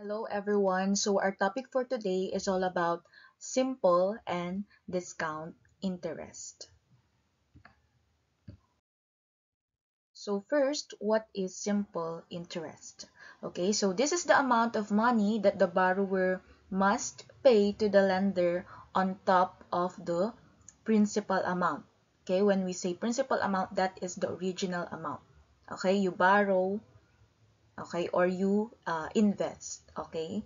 Hello everyone. So our topic for today is all about simple and discount interest. So first, what is simple interest? Okay, so this is the amount of money that the borrower must pay to the lender on top of the principal amount. Okay, when we say principal amount, that is the original amount. Okay, you borrow, okay, or you invest. Okay.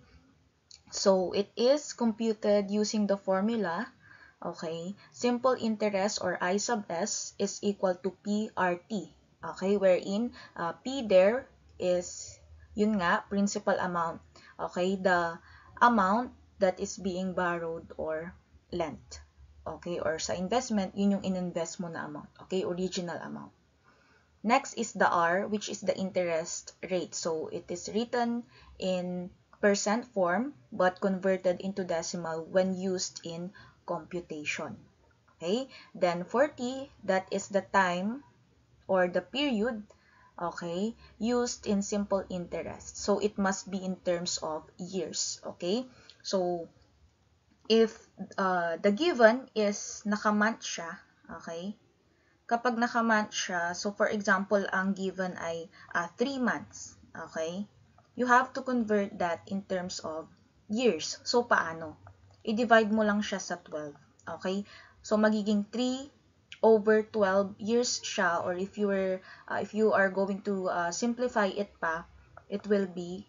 So it is computed using the formula, okay, simple interest or I sub S is equal to PRT, okay, wherein P there is, yun nga, principal amount, okay, the amount that is being borrowed or lent, okay, or sa investment, yun yung in-invest mo na amount, okay, original amount. Next is the R, which is the interest rate. So it is written in percent form but converted into decimal when used in computation. Okay? Then 40, that is the time or the period, okay, used in simple interest. So it must be in terms of years. Okay? So if the given is nakamonth siya, okay, kapag naka-month siya, so for example, ang given ay 3 months, okay? You have to convert that in terms of years. So, paano? I-divide mo lang siya sa 12, okay? So, magiging 3 over 12 years siya, or if you are going to simplify it pa, it will be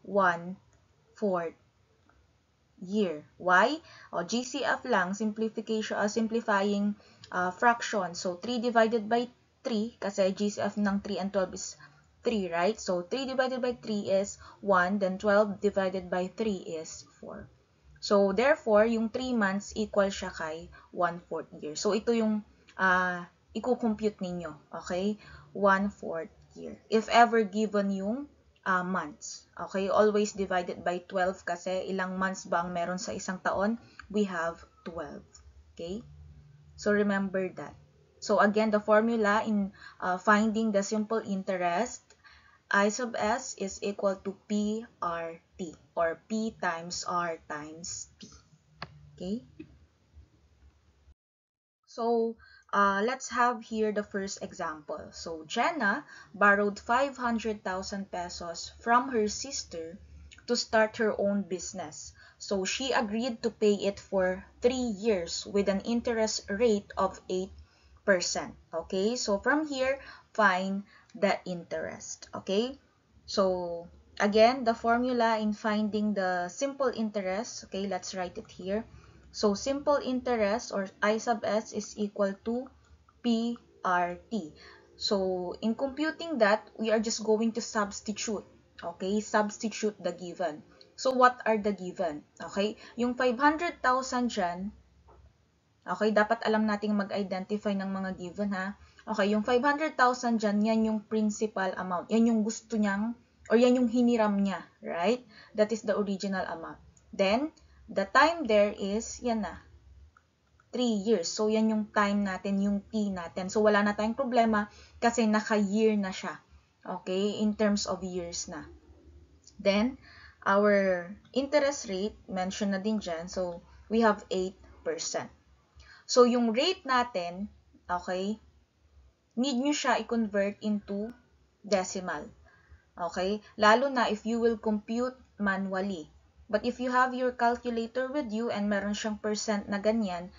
1/4 year. Why? O, GCF lang, simplifying fraction. So, 3 divided by 3, kasi GCF ng 3 and 12 is 3, right? So, 3 divided by 3 is 1, then 12 divided by 3 is 4. So, therefore, yung 3 months equal siya kay 1/4 year. So, ito yung i-compute ninyo, okay? 1/4 year. If ever given yung months. Okay, always divided by 12 kasi ilang months ba ang meron sa isang taon? We have 12. Okay? So, remember that. So, again, the formula in finding the simple interest, I sub S is equal to PRT or P times R times T. Okay? So, let's have here the first example. So, Jenna borrowed 500,000 pesos from her sister to start her own business. So, she agreed to pay it for 3 years with an interest rate of 8%. Okay? So, from here, find the interest. Okay? So, again, the formula in finding the simple interest, okay, let's write it here. So, simple interest or I sub S is equal to PRT. So, in computing that, we are just going to substitute. Okay, substitute the given. So, what are the given? Okay, yung 500,000 dyan, okay, dapat alam nating mag-identify ng mga given ha. Okay, yung 500,000 dyan, yan yung principal amount. Yan yung gusto niyang, or yan yung hiniram niya, right? That is the original amount. Then, the time there is, yan na, 3 years. So, yan yung time natin, yung T natin. So, wala na tayong problema kasi naka-year na siya. Okay? In terms of years na. Then, our interest rate, mention na din dyan. So, we have 8%. So, yung rate natin, okay, need nyo siya i-convert into decimal. Okay? Lalo na if you will compute manually. But if you have your calculator with you and meron siyang percent na ganyan,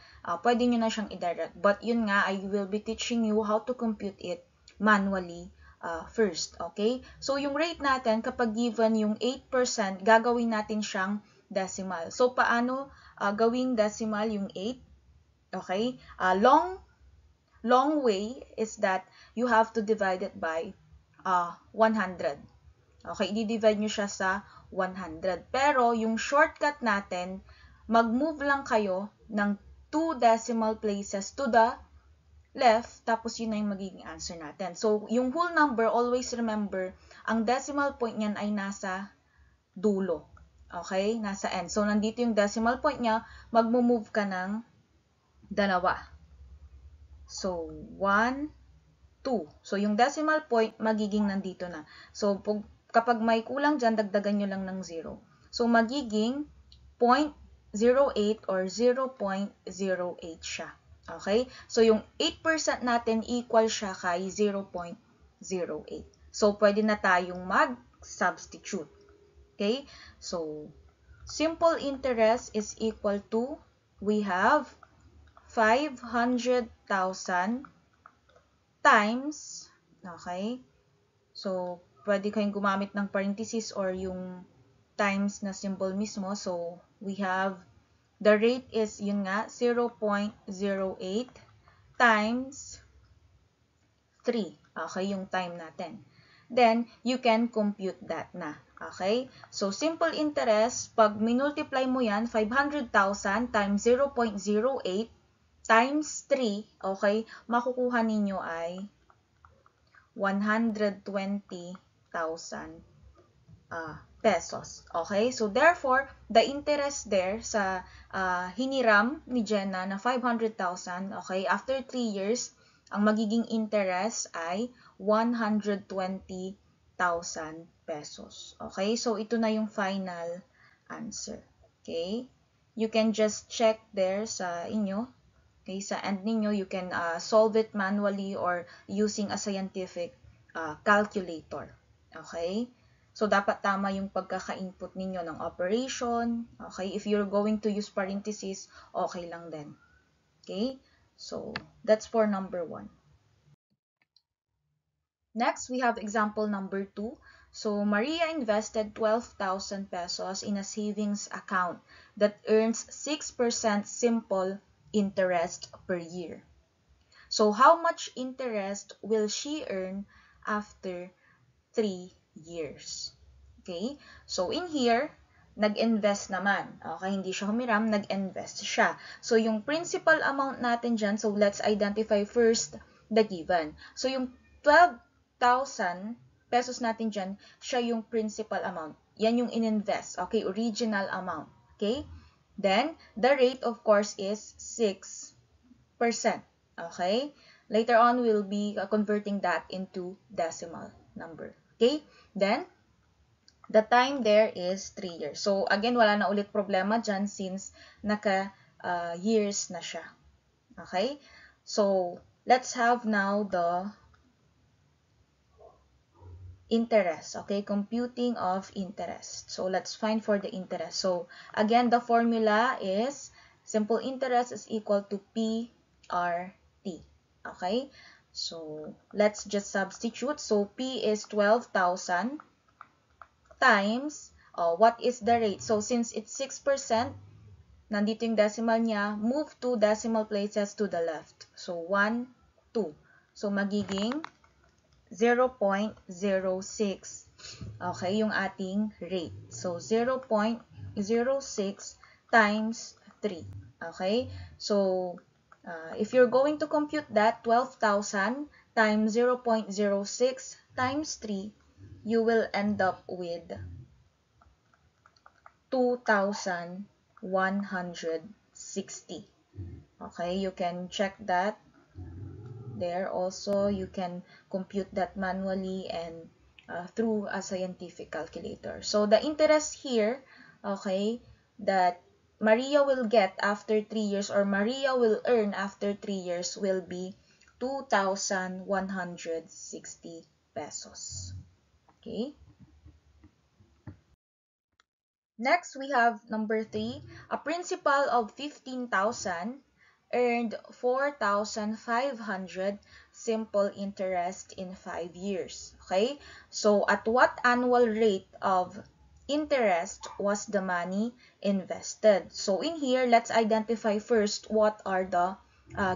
pwede nyo na siyang i-direct. But yun nga, I will be teaching you how to compute it manually first. Okay? So, yung rate natin, kapag given yung 8%, gagawin natin siyang decimal. So, paano gawing decimal yung 8? Okay? Long way is that you have to divide it by 100. Okay, i-divide nyo siya sa 100. Pero, yung shortcut natin, mag-move lang kayo ng 2 decimal places to the left, tapos yun na yung magiging answer natin. So, yung whole number, always remember, ang decimal point niyan ay nasa dulo. Okay? Nasa end. So, nandito yung decimal point niya, mag-move ka ng dalawa. So, 1, 2. So, yung decimal point, magiging nandito na. So, kapag may kulang dyan, dagdagan nyo lang ng 0. So, magiging 0.08 or 0.08 siya. Okay? So, yung 8% natin equal siya kay 0.08. So, pwede na tayong mag-substitute. Okay? So, simple interest is equal to, we have 500,000 times, okay? So, pwede kayong gumamit ng parenthesis or yung times na symbol mismo. So, we have, the rate is, yun nga, 0.08 times 3. Okay, yung time natin. Then, you can compute that na. Okay? So, simple interest, pag minultiply mo yan, 500,000 times 0.08 times 3, okay, makukuha ninyo ay 120,000 pesos. Okay? So, therefore, the interest there sa hiniram ni Jenna na 500,000, okay, after 3 years, ang magiging interest ay 120,000 pesos. Okay? So, ito na yung final answer. Okay? You can just check there sa inyo. Okay, sa end ninyo, you can solve it manually or using a scientific calculator. Okay? So, dapat tama yung pagkaka-input ninyo ng operation. Okay? If you're going to use parentheses, okay lang din. Okay? So, that's for number 1. Next, we have example number 2. So, Maria invested 12,000 pesos in a savings account that earns 6% simple interest per year. So, how much interest will she earn after 3 years? Okay? So, in here, nag-invest naman. Okay, hindi siya humiram, nag-invest siya. So, yung principal amount natin dyan, so let's identify first the given. So, yung 12,000 pesos natin dyan, siya yung principal amount. Yan yung in-invest. Okay, original amount. Okay? Then, the rate, of course, is 6%. Okay? Later on, we'll be converting that into decimal number. Okay? Then, the time there is 3 years. So, again, wala na ulit problema dyan since naka-years na siya. Okay? So, let's have now the interest. Okay? Computing of interest. So, let's find for the interest. So, again, the formula is simple interest is equal to PRT. Okay? So, let's just substitute. So, P is 12,000 times, what is the rate? So, since it's 6%, nandito yung decimal niya, move 2 decimal places to the left. So, 1, 2. So, magiging 0.06. Okay, yung ating rate. So, 0.06 times 3. Okay? So, if you're going to compute that, 12,000 times 0.06 times 3, you will end up with 2,160. Okay, you can check that. There also, you can compute that manually and through a scientific calculator. So, the interest here, okay, that Maria will get after 3 years or Maria will earn after 3 years will be 2,160 pesos. Okay. Next, we have number 3, a principal of 15,000 earned 4,500 simple interest in 5 years. Okay? So, at what annual rate of interest was the money invested? So, in here, let's identify first what are the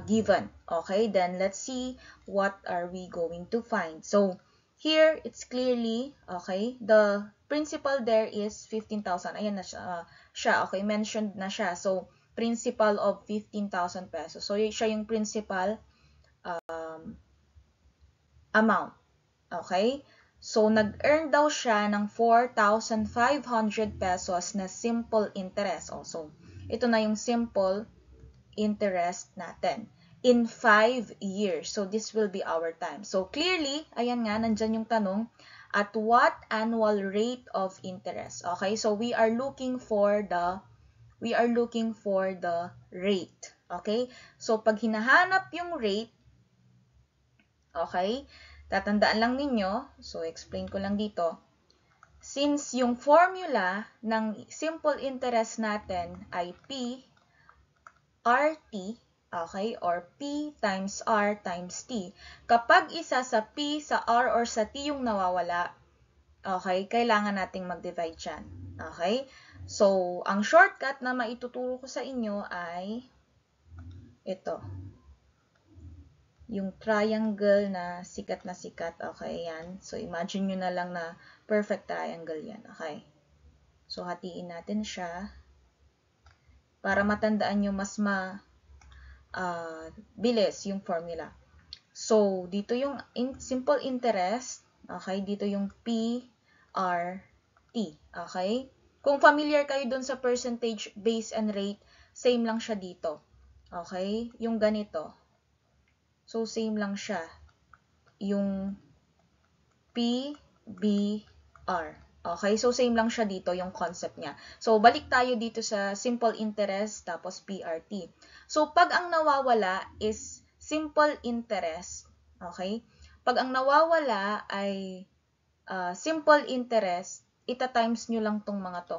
given. Okay? Then, let's see what are we going to find. So, here, it's clearly, okay, the principal there is 15,000. Ayan na siya. Okay, mentioned na siya. So, principal of 15,000 pesos. So, siya yung principal amount. Okay? So, nag-earn daw siya ng 4,500 pesos na simple interest. So, ito na yung simple interest natin in 5 years. So, this will be our time. So, clearly, ayan nga, nandyan yung tanong, At what annual rate of interest? Okay, so we are looking for the rate. Okay? So pag hinahanap yung rate, okay? Tatandaan lang ninyo, so explain ko lang dito. Since yung formula ng simple interest natin ay P RT, okay, or P times R times T. Kapag isa sa P, sa R, or sa T yung nawawala, okay, kailangan nating mag-divide dyan. Okay? So, ang shortcut na maituturo ko sa inyo ay ito. Yung triangle na sikat. Okay, yan. So, imagine nyo na lang na perfect triangle yan. Okay? So, hatiin natin siya para matandaan nyo mas bilis yung formula. So, dito yung simple interest, okay? Dito yung PRT, okay? Kung familiar kayo dun sa percentage, base, and rate, same lang siya dito. Okay? Yung ganito. So, same lang siya. Yung PBR. Okay, so same lang siya dito yung concept niya. So, balik tayo dito sa simple interest tapos PRT. So, pag ang nawawala is simple interest, okay? Pag ang nawawala ay simple interest, ita-times nyo lang tong mga to.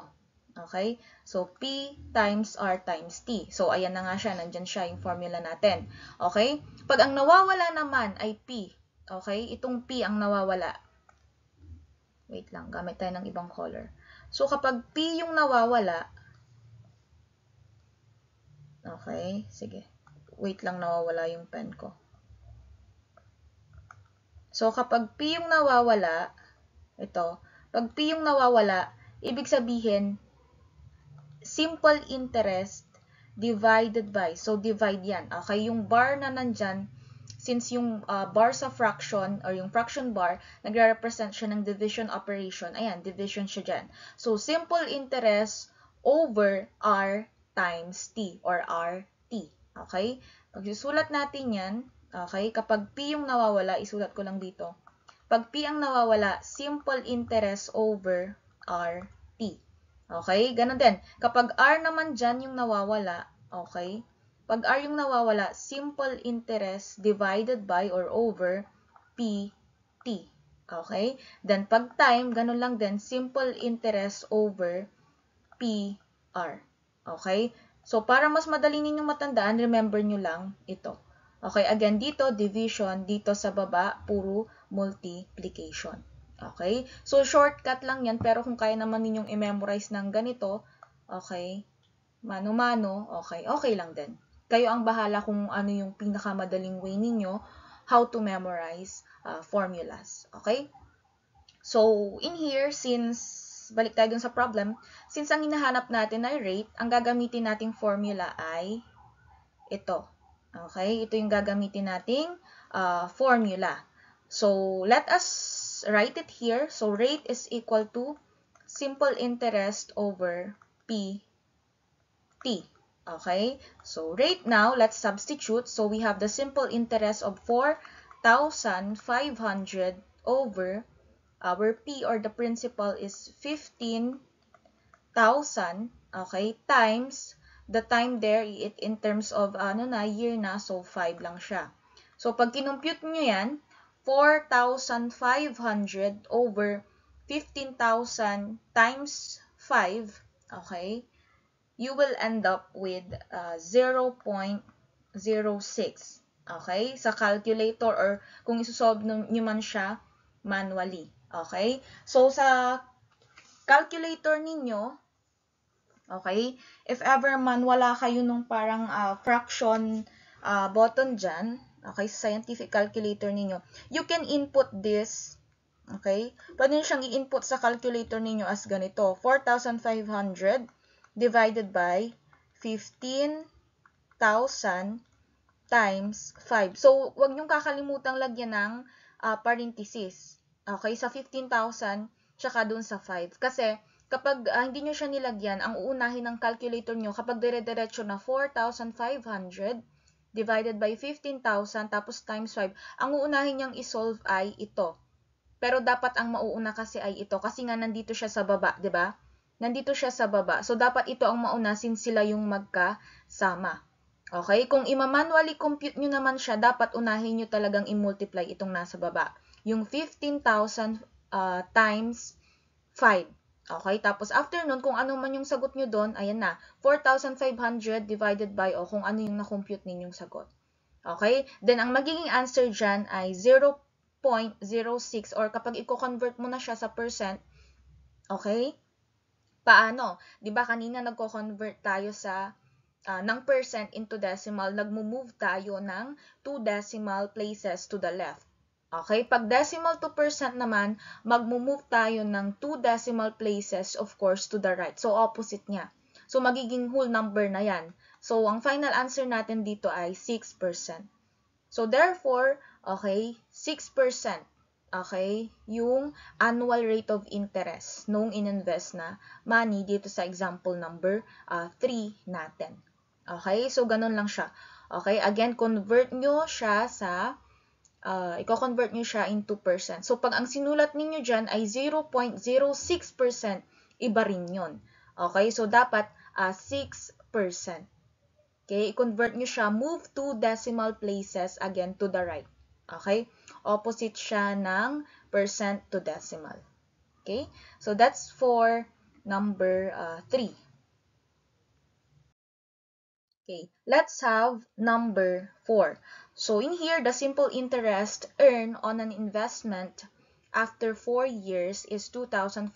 Okay? So, P times R times T. So, ayan na nga siya. Nandyan siya yung formula natin. Okay? Pag ang nawawala naman ay P, okay? Itong P ang nawawala. Wait lang, gamit tayo ng ibang color. So, kapag P yung nawawala, okay, sige. Wait lang, nawawala yung pen ko. So, kapag P yung nawawala, ito, pag P yung nawawala, ibig sabihin, simple interest divided by, so divide yan. Okay, yung bar na nandyan, since yung bar sa fraction or yung fraction bar, nagre-represent siya ng division operation. Ayan, division siya dyan. So, simple interest over R times T or RT. Okay? Pag isulat natin yan, okay, kapag P yung nawawala, isulat ko lang dito. Pag P ang nawawala, simple interest over RT. Okay? Ganon din. Kapag R naman dyan yung nawawala, okay, pag R yung nawawala, simple interest divided by or over PT. Okay? Then, pag time, ganun lang din, simple interest over PR. Okay? So, para mas madali ninyong matandaan, remember nyo lang ito. Okay? Again, dito, division. Dito sa baba, puro multiplication. Okay? So, shortcut lang yan. Pero kung kaya naman ninyong i-memorize ng ganito, okay, mano-mano, okay, okay lang din. Kayo ang bahala kung ano yung pinakamadaling way ninyo how to memorize formulas. Okay? So, in here, balik tayo dun sa problem, since ang hinahanap natin ay rate, ang gagamitin nating formula ay ito. Okay? Ito yung gagamitin nating formula. So, let us write it here. So, rate is equal to simple interest over P T. Okay? So, rate now, let's substitute. So, we have the simple interest of 4,500 over our P or the principal is 15,000. Okay? Times the time there, in terms of year na, so 5 lang siya. So, pag kinumpute nyo yan, 4,500 over 15,000 times 5, okay, you will end up with 0.06. Okay? Sa calculator or kung isosolve nyo man siya manually. Okay? So, sa calculator ninyo, okay, if ever man wala kayo nung parang fraction button dyan, okay, sa scientific calculator ninyo, you can input this, okay? Pwede nyo siyang i-input sa calculator ninyo as ganito, 4,500 divided by 15,000 times 5. So, huwag niyong kakalimutang lagyan ng parenthesis. Okay? Sa 15,000, tsaka dun sa 5. Kasi, kapag hindi nyo siya nilagyan, ang uunahin ng calculator nyo, kapag dire-diretso na 4,500 divided by 15,000 tapos times 5, ang uunahin niyang isolve ay ito. Pero dapat ang mauuna kasi ay ito kasi nga nandito siya sa baba, 'di ba? Nandito siya sa baba. So dapat ito ang mauna since sila yung magkasama. Okay? Kung ima-manually compute nyo naman siya, dapat unahin nyo talagang i-multiply itong nasa baba. Yung 15,000 times 5. Okay? Tapos after nun, kung ano man yung sagot nyo doon, ayan na, 4,500 divided by, o kung ano yung na-compute ninyong sagot. Okay? Then, ang magiging answer dyan ay 0.06 or kapag i-convert mo na siya sa percent, okay? Paano? Di ba kanina nagko-convert tayo sa ng percent into decimal, nagmo-move tayo ng 2 decimal places to the left. Okay? Pag decimal to percent naman, magmo-move tayo ng 2 decimal places, of course, to the right. So, opposite niya. So, magiging whole number na yan. So, ang final answer natin dito ay 6%. So, therefore, okay, 6%. Okay, yung annual rate of interest nung ininvest na money dito sa example number 3 natin. Okay, so ganun lang siya. Okay, again, convert nyo siya sa, i-convert nyo siya into percent. So, pag ang sinulat ninyo dyan ay 0.06%, iba rin yun. Okay, so dapat 6%. Okay, i-convert nyo siya, move 2 decimal places again to the right. Okay? Opposite siya ng percent to decimal. Okay? So, that's for number 3. Okay, let's have number 4. So, in here, the simple interest earned on an investment after 4 years is 2,400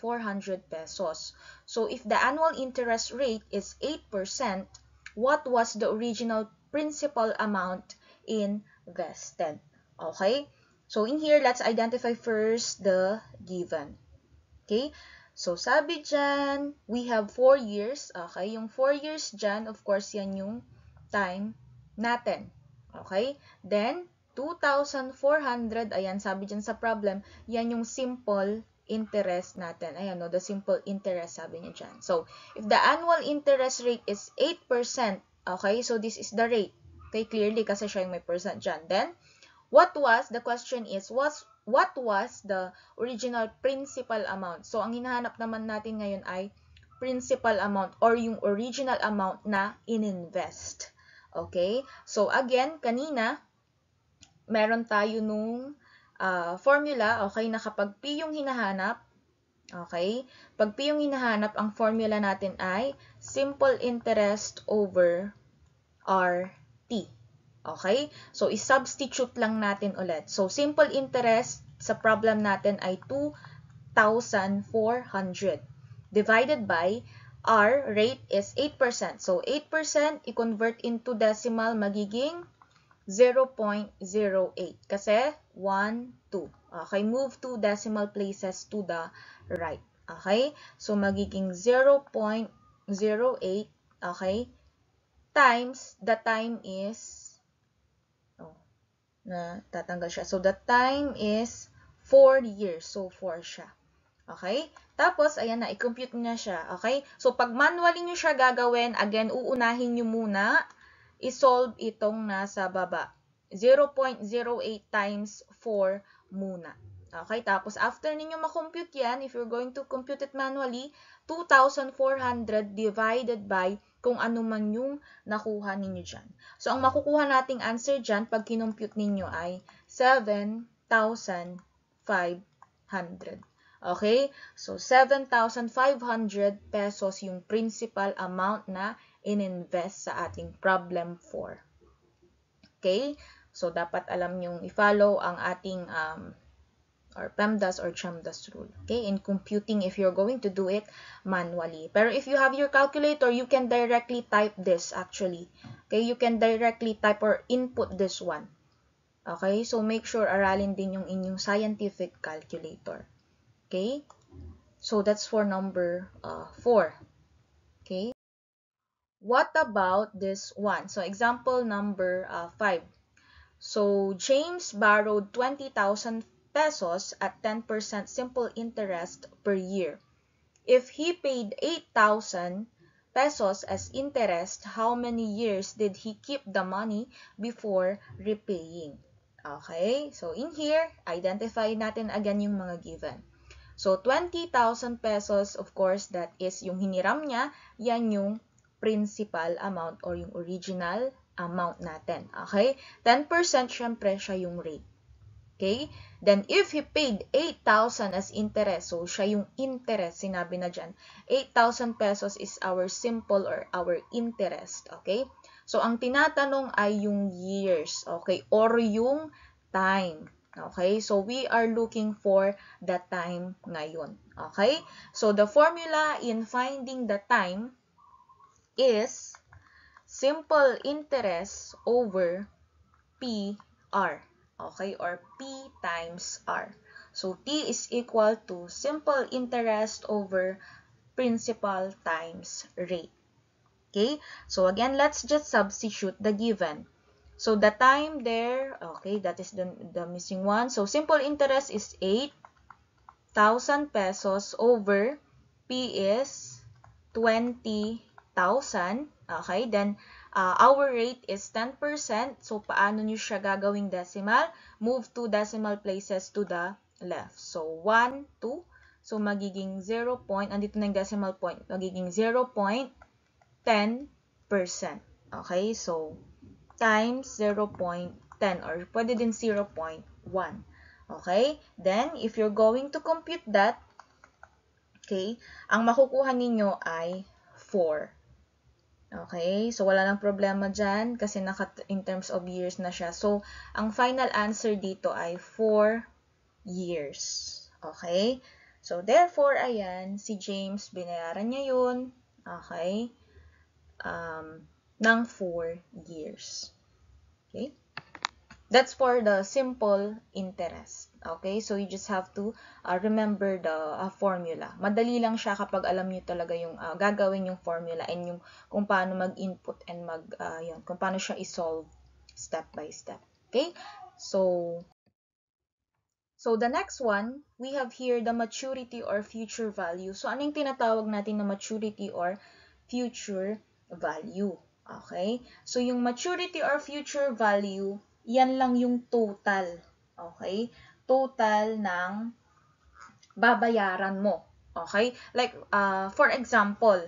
pesos. So, if the annual interest rate is 8%, what was the original principal amount invested? Okay? So, in here, let's identify first the given. Okay? So, sabi dyan, we have 4 years. Okay? Yung 4 years dyan, of course, yan yung time natin. Okay? Then, 2,400, ayan, sabi dyan sa problem, yan yung simple interest natin. Ayan, no, the simple interest, sabi niya dyan. So, if the annual interest rate is 8%, okay, so this is the rate. Okay, clearly, kasi siya yung may percent dyan. Then, the question is, what was the original principal amount? So, ang hinahanap naman natin ngayon ay principal amount or yung original amount na ininvest. Okay? So, again, kanina, meron tayo nung formula, okay, na kapag P yung hinahanap, okay, pag P yung hinahanap, ang formula natin ay simple interest over RT. Okay? So, i-substitute lang natin ulit. So, simple interest sa problem natin ay 2,400 divided by R rate is 8%. So, 8% i-convert into decimal magiging 0.08 kasi 1, 2. Okay? Move 2 decimal places to the right. Okay? So, magiging 0.08, okay, times the time is na tatanggal siya. So, the time is 4 years. So, 4 siya. Okay? Tapos, ayan na, i-compute niya siya. Okay? So, pag manually nyo siya gagawin, again, uunahin nyo muna, i-solve itong nasa baba. 0.08 times 4 muna. Okay? Tapos, after ninyo makompute yan, if you're going to compute it manually, 2,400 divided by kung ano man yung nakuha ninyo dyan. So, ang makukuha nating answer dyan, pag kinompute ninyo ay 7,500. Okay? So, 7,500 pesos yung principal amount na ininvest sa ating problem 4. Okay? So, dapat alam nyong i-follow ang ating or PEMDAS or CHEMDAS rule. Okay? In computing, if you're going to do it manually. Pero if you have your calculator, you can directly type this actually. Okay? You can directly type or input this one. Okay? So, make sure aralin din yung inyong scientific calculator. Okay? So, that's for number 4. Okay? What about this one? So, example number 5. So, James borrowed 20,000 pesos at 10% simple interest per year. If he paid 8,000 pesos as interest, how many years did he keep the money before repaying? Okay? So, in here, identify natin again yung mga given. So, 20,000 pesos, of course, that is yung hiniram niya, yan yung principal amount or yung original amount natin. Okay? 10% syempre siya yung rate. Okay? Then, if he paid 8,000 as interest, so siya yung interest, sinabi na dyan, 8,000 pesos is our simple or our interest. Okay? So, ang tinatanong ay yung years, okay? Or yung time. Okay? So, we are looking for the time ngayon. Okay? So, the formula in finding the time is simple interest over PR. Okay? Or P times R. So, T is equal to simple interest over principal times rate. Okay? So, again, let's just substitute the given. So, the time there, okay, that is the missing one. So, simple interest is 8,000 pesos over P is 20,000. Okay? Then, our rate is 10%. So, paano nyo siya gagawing decimal? Move 2 decimal places to the left. So, 1, 2. So, magiging 0. Andito na yung decimal point. Magiging 0.10%. Okay? So, times 0.10 or pwede din 0.1. Okay? Then, if you're going to compute that, okay, ang makukuha ninyo ay 4. Okay? So, wala nang problema dyan kasi in terms of years na siya. So, ang final answer dito ay 4 years. Okay? So, therefore, ayan, si James, binayaran niya yun. Okay? Ng 4 years. Okay? That's for the simple interest. Okay? So, you just have to remember the formula. Madali lang siya kapag alam niyo talaga yung gagawin yung formula and yung kung paano mag-input and kung paano siya i-solve step by step. Okay? So, the next one, we have here the maturity or future value. So, ano yung tinatawag natin na maturity or future value? Okay? So, yung maturity or future value, yan lang yung total. Okay? Total ng babayaran mo. Okay? Like, for example,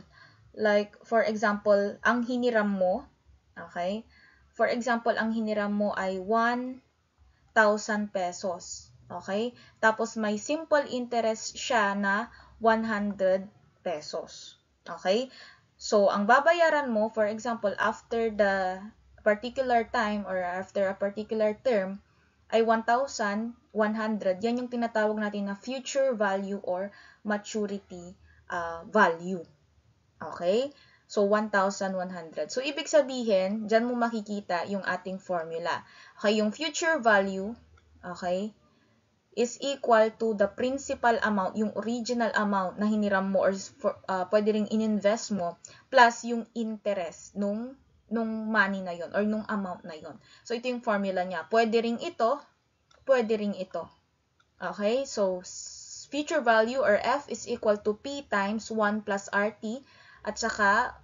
ang hiniram mo, okay? For example, ang hiniram mo ay 1,000 pesos. Okay? Tapos may simple interest siya na 100 pesos. Okay? So, ang babayaran mo, for example, after the particular time or after a particular term, ay 1,100. Yan yung tinatawag natin na future value or maturity value. Okay? So, 1,100. So, ibig sabihin, dyan mo makikita yung ating formula. Okay? Yung future value, okay, is equal to the principal amount, yung original amount na hiniram mo or pwede ring in-invest mo, plus yung interest nung money na yon or nung amount na yon. So, ito yung formula niya. Pwede ring ito, pwede ring ito. Okay? So, future value or F is equal to P times 1 plus RT at saka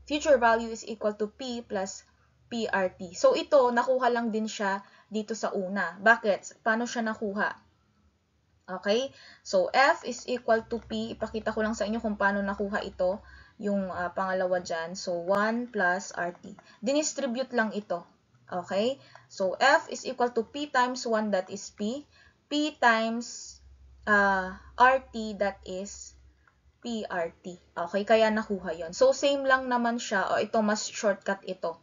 future value is equal to P plus PRT. So, ito, nakuha lang din siya dito sa una. Bakit? Paano siya nakuha? Okay? So, F is equal to P. Ipakita ko lang sa inyo kung paano nakuha ito, yung pangalawa dyan. So, 1 plus RT. Dinistribute lang ito. Okay? So, F is equal to P times 1, that is P. P times RT, that is PRT. Okay? Kaya nakuha yon. So, same lang naman siya. O, ito, mas shortcut ito.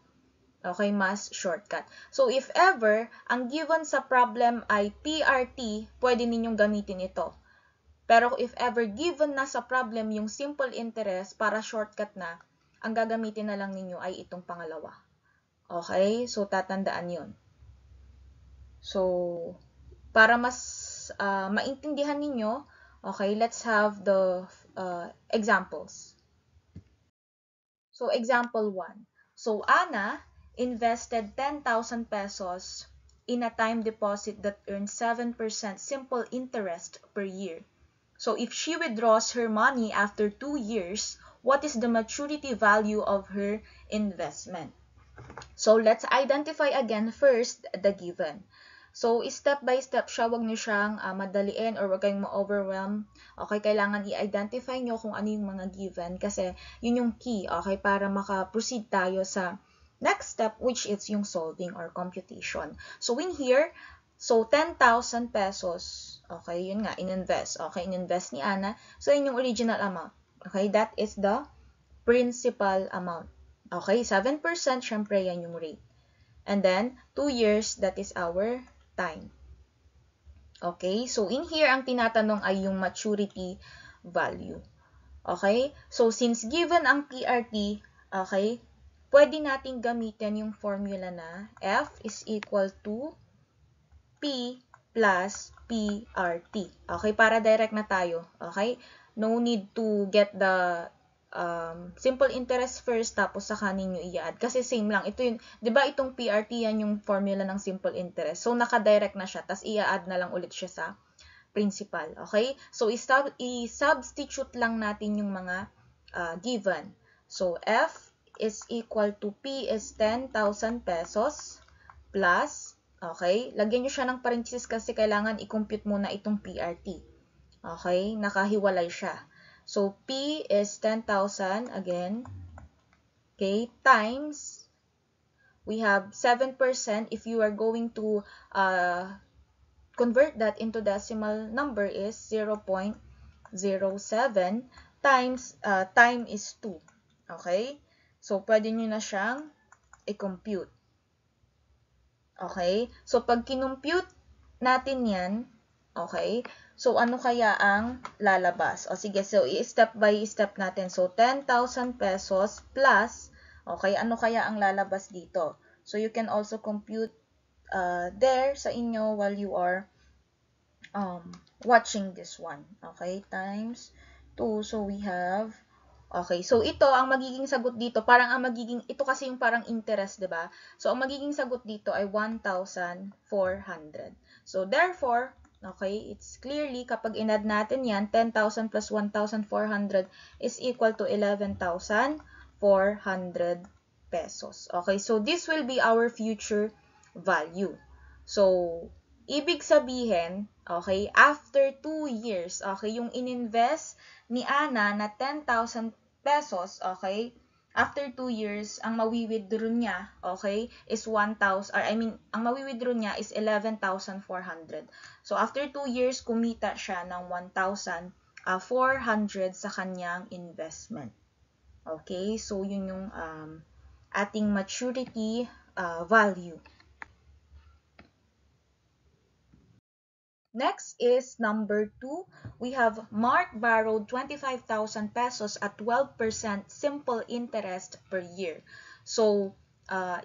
Okay, mas shortcut. So, if ever, ang given sa problem ay PRT, pwede ninyong gamitin ito. Pero if ever given na sa problem yung simple interest para shortcut na, ang gagamitin na lang ninyo ay itong pangalawa. Okay? So, tatandaan yun. So, para mas maintindihan ninyo, okay, let's have the examples. So, example 1. So, Anna invested 10,000 pesos in a time deposit that earns 7% simple interest per year. So, if she withdraws her money after 2 years, what is the maturity value of her investment? So, let's identify again first the given. So, step by step siya, wag niyo siyang madaliin or wag kayong ma-overwhelm. Okay, kailangan i-identify niyo kung ano yung mga given kasi yun yung key, okay, para maka-proceed tayo sa next step, which is yung solving or computation. So, in here, so 10,000 pesos, okay, yun nga, ininvest. Okay, ininvest ni Ana. So, yun yung original amount. Okay, that is the principal amount. Okay, 7%, syempre yan yung rate. And then, 2 years, that is our time. Okay, so in here, ang tinatanong ay yung maturity value. Okay, so since given ang PRT, okay, pwede nating gamitin yung formula na F is equal to P plus PRT. Okay, para direct na tayo. Okay, no need to get the simple interest first tapos saka ninyo i-add. Kasi same lang. Ito yun, di ba itong PRT yan yung formula ng simple interest. So, naka-direct na siya. Tapos i-add na lang ulit siya sa principal. Okay? So, i-substitute lang natin yung mga given. So, F is equal to P is 10,000 pesos plus, okay? Lagyan nyo siya ng parenthesis kasi kailangan i-compute muna itong PRT. Okay? Nakahiwalay siya. So, P is 10,000 again, okay, times, we have 7%. If you are going to convert that into decimal number is 0.07 times, time is 2. Okay? So, pwede nyo na siyang i-compute. Okay? So, pag kinumpute natin yan, okay, so ano kaya ang lalabas? O sige, so i-step by step natin. So, 10,000 pesos plus, okay, ano kaya ang lalabas dito? So, you can also compute there sa inyo while you are watching this one. Okay, times 2. So, we have, okay, so ito, ang magiging sagot dito, parang ang magiging, ito kasi yung parang interest, diba? So, ang magiging sagot dito ay 1,400. So, therefore, okay, it's clearly, kapag in-add natin yan, 10,000 plus 1,400 is equal to 11,400 pesos. Okay, so this will be our future value. So, ibig sabihin, okay, after 2 years, okay, yung ininvest ni Ana na 10,000 pesos, okay, after 2 years, ang mawi-withdraw niya, okay, is 1,000, or I mean, ang mawi-withdraw niya is 11,400. So, after 2 years, kumita siya ng 1,400 sa kanyang investment. Okay, so yun yung ating maturity value. Next is number 2. We have Mark borrowed 25,000 pesos at 12% simple interest per year. So,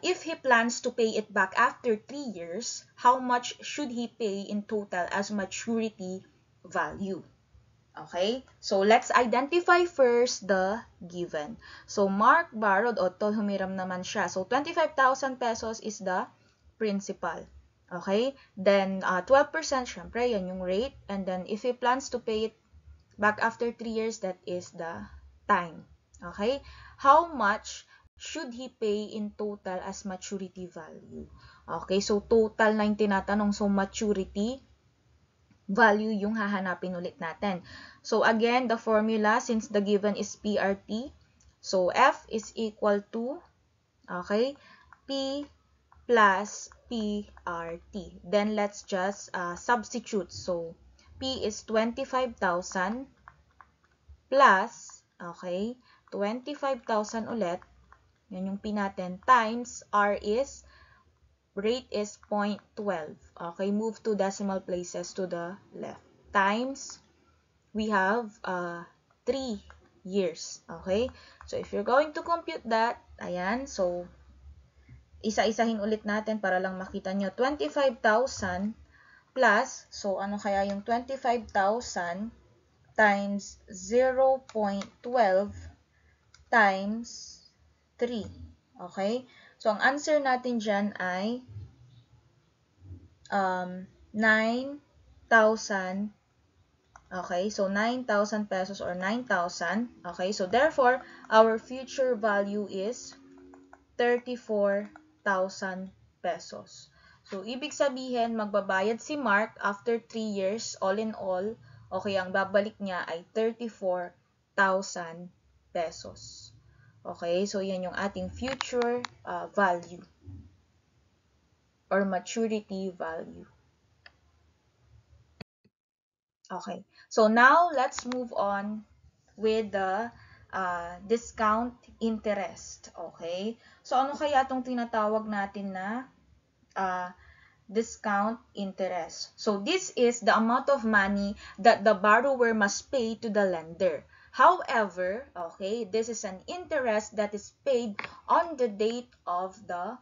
if he plans to pay it back after 3 years, how much should he pay in total as maturity value? Okay? So, let's identify first the given. So, Mark borrowed, o to, humiram naman siya. So, 25,000 pesos is the principal. Okay? Then, 12%, syempre, yan yung rate. And then, if he plans to pay it back after 3 years, that is the time. Okay? How much should he pay in total as maturity value? Okay? So, total na yung tinatanong. So, maturity value yung hahanapin ulit natin. So, again, the formula, since the given is PRT, so, F is equal to, okay, P plus PRT. Then, let's just substitute. So, P is 25,000 plus, okay, 25,000 ulit, yan yung P natin, times R is, rate is 0.12. Okay, move to decimal places to the left. Times, we have 3 years. Okay, so if you're going to compute that, ayan, so, isa-isahin ulit natin para lang makita nyo. 25,000 plus, so ano kaya yung 25,000 times 0.12 times 3. Okay? So, ang answer natin dyan ay 9,000. Okay? So, 9,000 pesos or 9,000. Okay? So, therefore, our future value is 34,000 pesos. So, ibig sabihin, magbabayad si Mark after 3 years, all in all, okay, ang babalik niya ay 34,000 pesos. Okay, so yan yung ating future value or maturity value. Okay, so now let's move on with the discount interest. Okay, so ano kaya itong tinatawag natin na discount interest? So this is the amount of money that the borrower must pay to the lender. However, okay, this is an interest that is paid on the date of the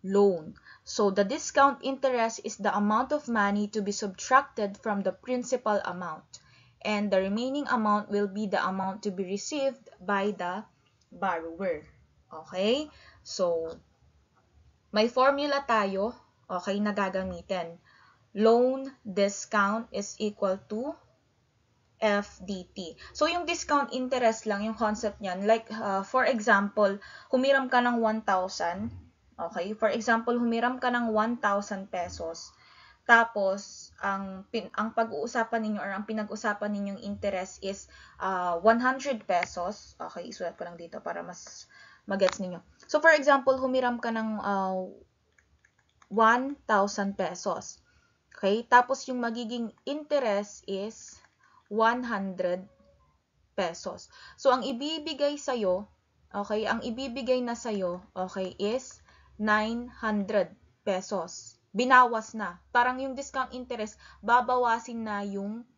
loan. So the discount interest is the amount of money to be subtracted from the principal amount, and the remaining amount will be the amount to be received by the borrower. Okay? So, may formula tayo, okay, na gagamitin. Loan discount is equal to FDT. So, yung discount interest lang, yung concept niyan. Like, for example, humiram ka ng 1,000. Okay? For example, humiram ka ng 1,000 pesos. Tapos, ang pag-uusapan ninyo or ang pinag-usapan ninyong interest is 100 pesos. Okay, isulat ko lang dito para mas magets ninyo. So, for example, humiram ka ng 1,000 pesos. Okay, tapos yung magiging interest is 100 pesos. So, ang ibibigay sa'yo, okay, ang ibibigay na sa'yo, okay, is 900 pesos. Binawas na. Parang yung discount interest, babawasin na yung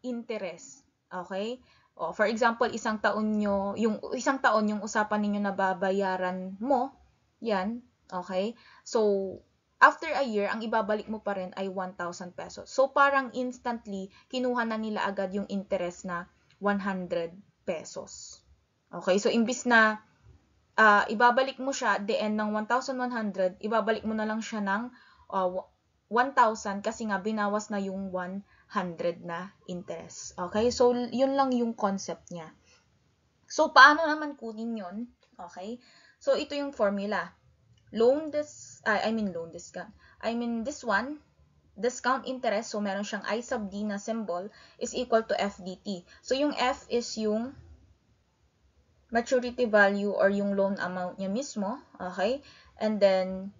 interest. Okay? O, for example, isang taon yung usapan ninyo na babayaran mo, yan, okay? So, after a year, ang ibabalik mo pa rin ay 1,000 pesos. So, parang instantly, kinuha na nila agad yung interest na 100 pesos. Okay? So, imbis na ibabalik mo siya at the end ng 1,100, ibabalik mo na lang siya ng 1,000 kasi nga binawas na yung 100 na interest. Okay? So, yun lang yung concept niya. So, paano naman kunin yun? Okay? So, ito yung formula. This one, discount interest, so meron siyang I sub D na symbol, is equal to FDT. So, yung F is yung maturity value or yung loan amount niya mismo, okay? And then,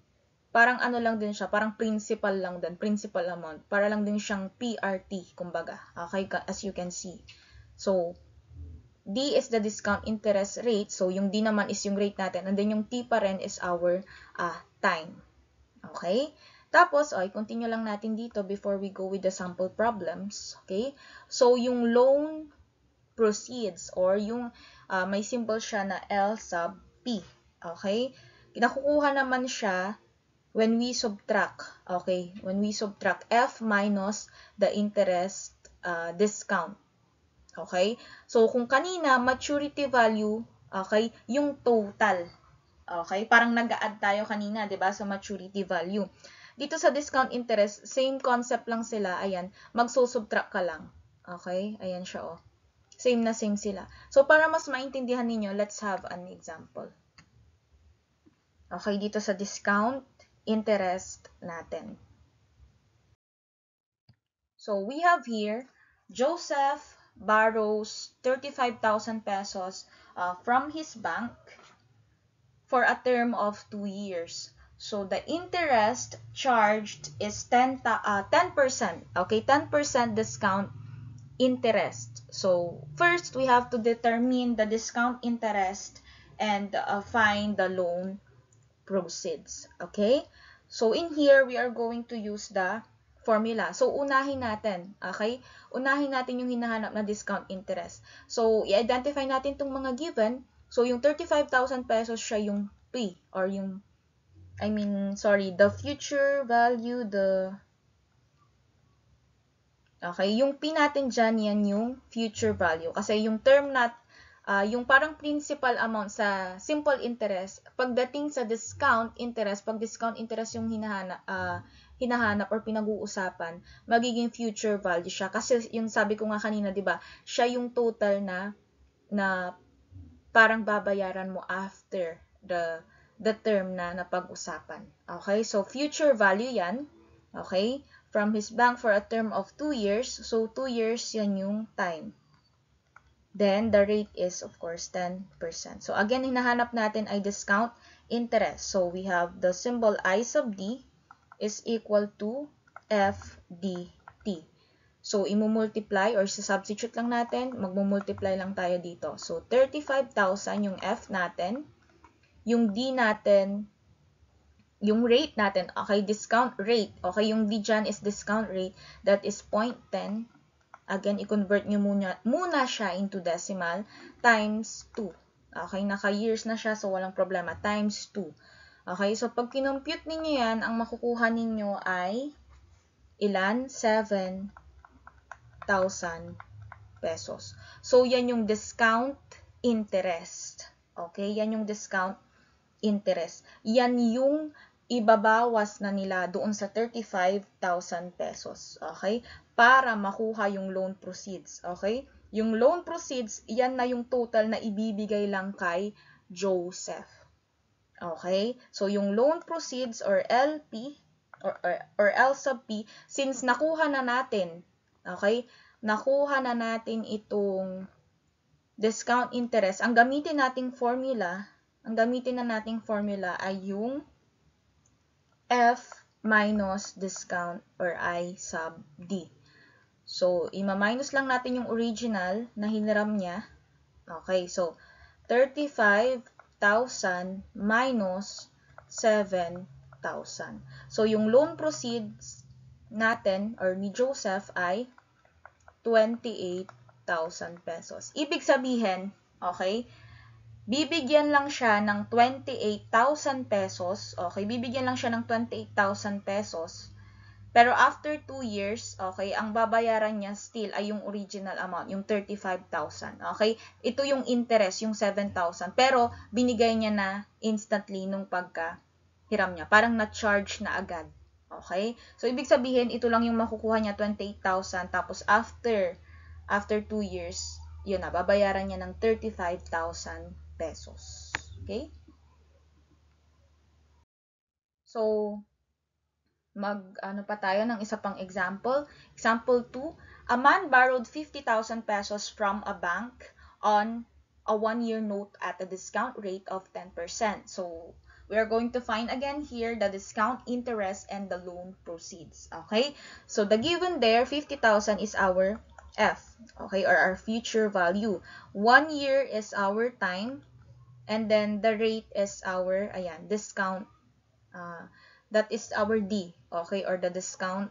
parang ano lang din siya, parang principal lang din, principal amount. Para lang din siyang PRT, kumbaga. Okay, as you can see. So, D is the discount interest rate. So, yung D naman is yung rate natin. And then, yung T pa rin is our time. Okay? Tapos, continue lang natin dito before we go with the sample problems. Okay? So, yung loan proceeds or yung may symbol siya na L sub P. Okay? Nakukuha naman siya when we subtract. Okay? When we subtract F minus the interest discount. Okay? So, kung kanina, maturity value, okay, yung total. Okay? Parang nag-a-add tayo kanina, 'di ba, sa maturity value. Dito sa discount interest, same concept lang sila. Ayan, magsusubtract ka lang. Okay? Ayan siya, oh. Same na same sila. So, para mas maintindihan ninyo, let's have an example. Okay, dito sa discount interest natin. So, we have here, Joseph borrows 35,000 pesos from his bank for a term of 2 years. So, the interest charged is 10%. Okay, 10% discount interest. So, first, we have to determine the discount interest and find the loan proceeds. Okay? So, in here, we are going to use the formula. So, unahin natin. Okay? Unahin natin yung hinahanap na discount interest. So, i-identify natin itong mga given. So, yung 35,000 pesos siya yung P or yung, the future value, okay, yung P natin dyan, yan yung future value. Kasi yung term yung parang principal amount sa simple interest, pagdating sa discount interest, pag discount interest yung hinahanap or pinag-uusapan, magiging future value siya. Kasi yung sabi ko nga kanina, di ba, siya yung total na parang babayaran mo after the term na napag-usapan. Okay? So, future value yan. Okay? From his bank for a term of 2 years. So, 2 years yan yung time. Then, the rate is, of course, 10%. So, again, hinahanap natin ay discount interest. So, we have the symbol I sub D is equal to FDT. So, imumultiply or substitute lang natin, magmumultiply lang tayo dito. So, 35,000 yung F natin. Yung D natin, yung rate natin, okay, discount rate. Okay, yung D dyan is discount rate. That is 0.10. Again, i-convert nyo muna siya into decimal times 2. Okay, naka-years na siya, so walang problema. Times 2. Okay, so pag kinompute ninyo yan, ang makukuha ninyo ay ilan? 7,000 pesos. So, yan yung discount interest. Okay, yan yung discount interest. Yan yung ibabawas na nila doon sa 35,000 pesos. Okay? Para makuha yung loan proceeds. Okay? Yung loan proceeds, yan na yung total na ibibigay lang kay Joseph. Okay? So, yung loan proceeds or LP or L sub P, since nakuha na natin, okay? Nakuha na natin itong discount interest. Ang gamitin nating formula ay yung F minus discount or I sub D. So, ima-minus lang natin yung original na hiniram niya. Okay, so 35,000 minus 7,000. So, yung loan proceeds natin or ni Joseph ay 28,000 pesos. Ibig sabihin, okay, bibigyan lang siya ng 28,000 pesos. Okay, bibigyan lang siya ng 28,000 pesos. Pero after 2 years, okay, ang babayaran niya still ay yung original amount, yung 35,000. Okay, ito yung interest, yung 7,000. Pero binigay niya na instantly nung pagka-hiram niya. Parang na-charge na agad. Okay, so ibig sabihin, ito lang yung makukuha niya, 28,000. Tapos after 2 years, yun na, babayaran niya ng 35,000 pesos. Okay? So, ano pa tayo ng isa pang example. Example 2, a man borrowed 50,000 pesos from a bank on a 1-year note at a discount rate of 10%. So, we are going to find again here the discount interest and the loan proceeds. Okay? So, the given there, 50,000 is our F. Okay? Or our future value. 1 year is our time. And then, the rate is our, ayan, discount. That is our D. Okay? Or the discount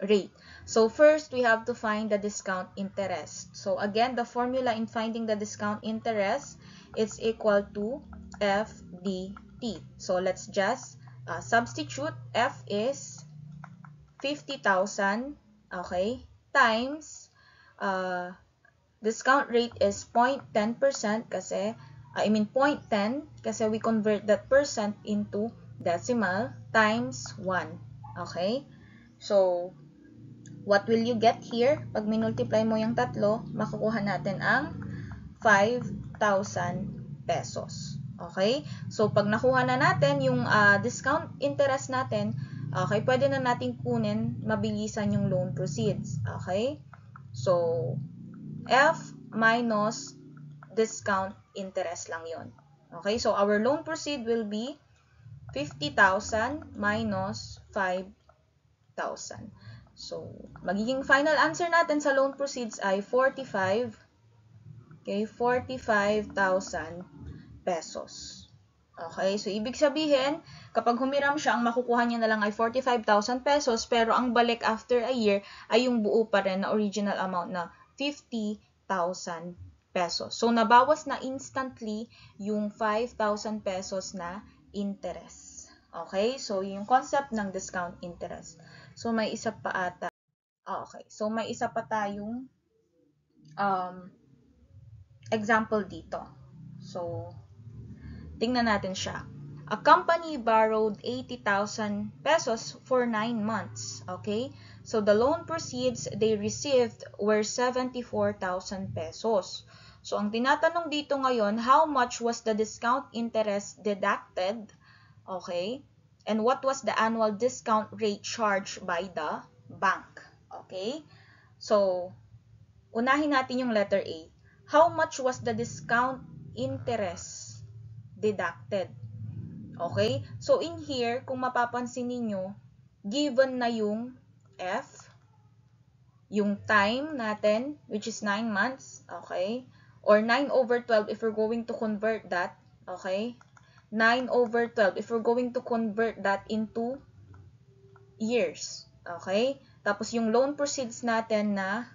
rate. So, first, we have to find the discount interest. So, again, the formula in finding the discount interest is equal to FDT. So, let's just substitute. F is 50,000, okay, times discount rate is 0.10% kasi, 0.10 kasi we convert that percent into decimal times 1. Okay? So, what will you get here? Pag minultiply mo yung tatlo, makukuha natin ang 5,000 pesos. Okay? So, pag nakuha na natin yung discount interest natin, okay, pwede na natin kunin, mabilisan yung loan proceeds. Okay? So, F minus discount interest lang yon. Okay? So, our loan proceed will be 50,000 minus 5,000. So, magiging final answer natin sa loan proceeds ay 45,000 pesos. Okay, so ibig sabihin, kapag humiram siya, ang makukuha niya na lang ay 45,000 pesos, pero ang balik after a year ay yung buo pa rin na original amount na 50,000 pesos. So, nabawas na instantly yung 5,000 pesos na interest. Okay, so yung concept ng discount interest. So, may isa pa ata. Okay, so may isa pa tayong example dito. So, tingnan natin siya. A company borrowed 80,000 pesos for 9 months. Okay? So, the loan proceeds they received were 74,000 pesos. So, ang tinatanong dito ngayon, how much was the discount interest deducted Okay? And what was the annual discount rate charged by the bank? Okay? So, unahin natin yung letter A. How much was the discount interest deducted? Okay? So, in here, kung mapapansin ninyo, given na yung F, yung time natin, which is 9 months, okay? Or 9/12 if we're going to convert that, okay? 9/12 if we're going to convert that into years, okay? Tapos yung loan proceeds natin na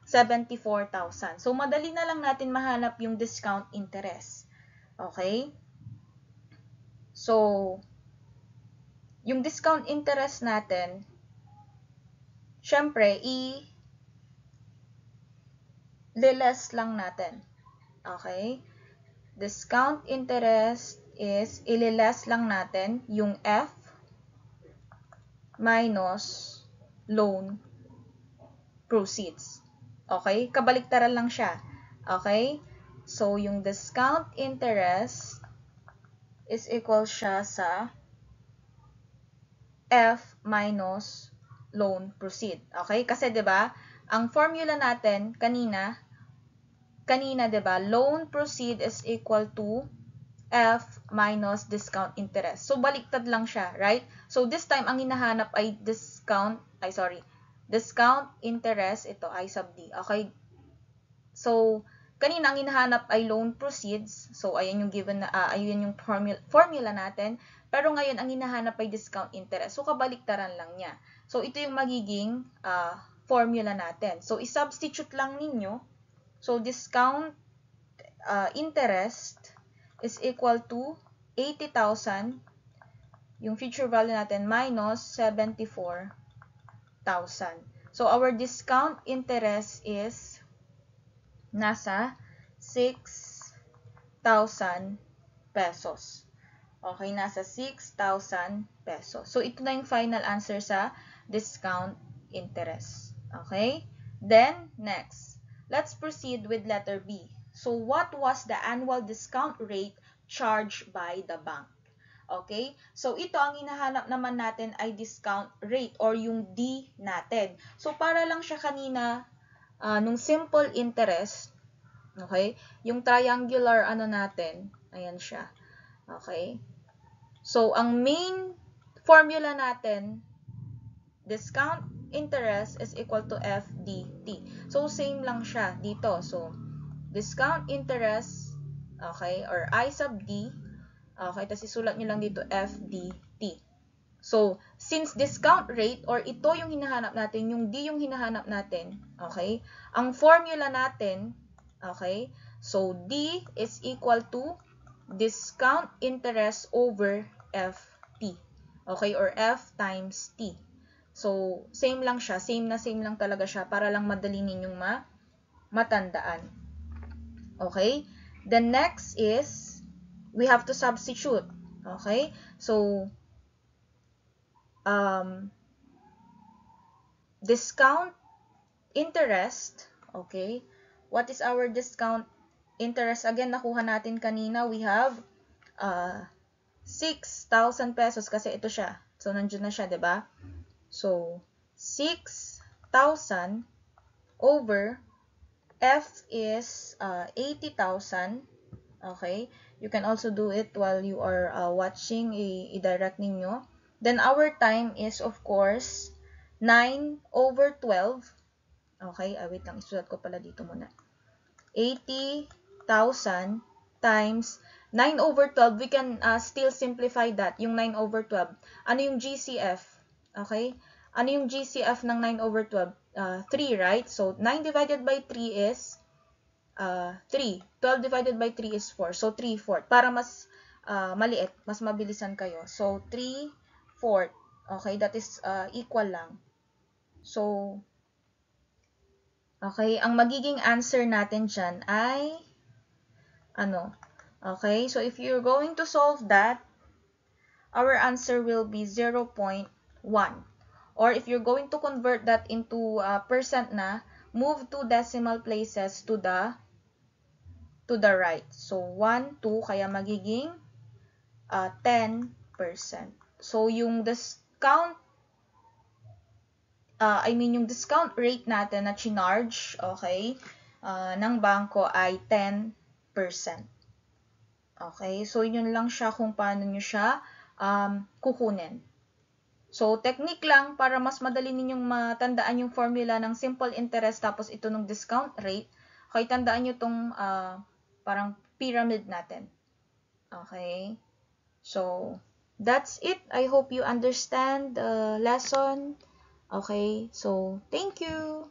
74,000. So, madali na lang natin mahanap yung discount interest. Okay? So, yung discount interest natin, syempre, i-less lang natin. Okay? Discount interest is i-less lang natin yung F minus loan proceeds. Okay? Kabaliktaran lang siya. Okay? So, yung discount interest is equal siya sa F minus loan proceed. Okay? Kasi 'di ba, ang formula natin kanina 'di ba, loan proceed is equal to F minus discount interest. So baliktad lang siya, right? So this time ang hinahanap ay discount interest, ito I sub D. Okay? So kanina ang hinahanap ay loan proceeds. So ayan yung given na ayun yung formula natin. Pero ngayon ang hinahanap ay discount interest. So kabaliktaran lang niya. So ito yung magiging formula natin. So i-substitute lang ninyo. So discount interest is equal to 80,000, yung future value natin, minus 74,000. So, our discount interest is nasa 6,000 pesos. Okay, nasa 6,000 pesos. So, ito na yung final answer sa discount interest. Okay? Then, next, let's proceed with letter B. So, what was the annual discount rate charged by the bank? Okay? So, ito ang hinahanap naman natin ay discount rate or yung D natin. So, para lang siya kanina, nung simple interest, okay? Yung triangular natin, ayan siya. Okay? So, ang main formula natin, discount interest is equal to FDT. So, same lang siya dito. So, discount interest, okay, or I sub D, okay, tapos isulat nyo lang dito FDT. So, since discount rate, or ito yung hinahanap natin, yung D yung hinahanap natin, okay, ang formula natin, okay, so D is equal to discount interest over FT, okay, or F times T. So, same lang siya, same lang talaga siya, para lang madali ninyong matandaan. Okay? The next is, we have to substitute. Okay? So, discount interest. Okay? What is our discount interest? Again, nakuha natin kanina. We have 6,000 pesos kasi ito siya. So, nandiyan na siya, diba? So, 6,000 over F is 80,000. Okay? You can also do it while you are watching. I-direct ninyo. Then, our time is, of course, 9/12. Okay? Wait lang. Isulat ko pala dito muna. 80,000 times 9/12. We can still simplify that. Yung 9/12. Ano yung GCF? Okay? Ano yung GCF ng 9/12? 3, right? So, 9 divided by 3 is 3. 12 divided by 3 is 4. So, 3/4. Para mas maliit, mas mabilisan kayo. So, 3/4. Okay? That is equal lang. So, okay? Ang magiging answer natin dyan ay okay? So, if you're going to solve that, our answer will be 0.1. Or if you're going to convert that into percent na, move 2 decimal places to the right. So, 1, 2, kaya magiging 10%. So, yung discount, yung discount rate natin na chinarge, okay, ng bangko ay 10%. Okay, so yun lang siya kung paano nyo siya kukunin. So, technique lang para mas madali ninyong matandaan yung formula ng simple interest tapos ito ng discount rate. Okay, tandaan nyo tong parang pyramid natin. Okay? So, that's it. I hope you understand the lesson. Okay? So, thank you.